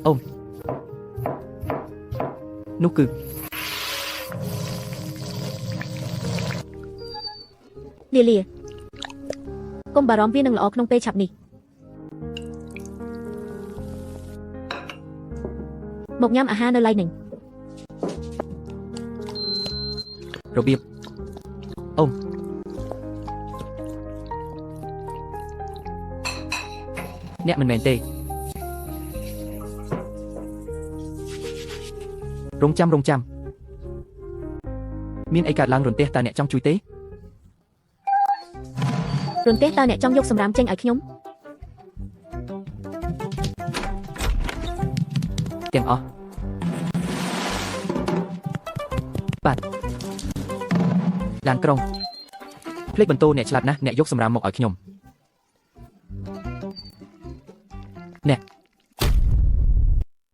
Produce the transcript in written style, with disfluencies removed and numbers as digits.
អូនោះគឺលាកុំបារម្ភវានឹងល្អក្នុងពេលឆាប់នេះមកញ៉ាំអាហារនៅឡៃនឹងរបៀបអូអ្នកមិនមែនទេរងចាំមានអីកើតឡើងរន្ទះតើអ្នកចង់ជួយទេរន្ទះតើអ្នកចង់យកសម្រាមចេញឲ្យខ្ញុំទាំងអស់បាទឡានក្រុងភ្លេចបន្ទោអ្នកឆ្លាតណាស់អ្នកយកសម្រាមមកឲ្យខ្ញុំ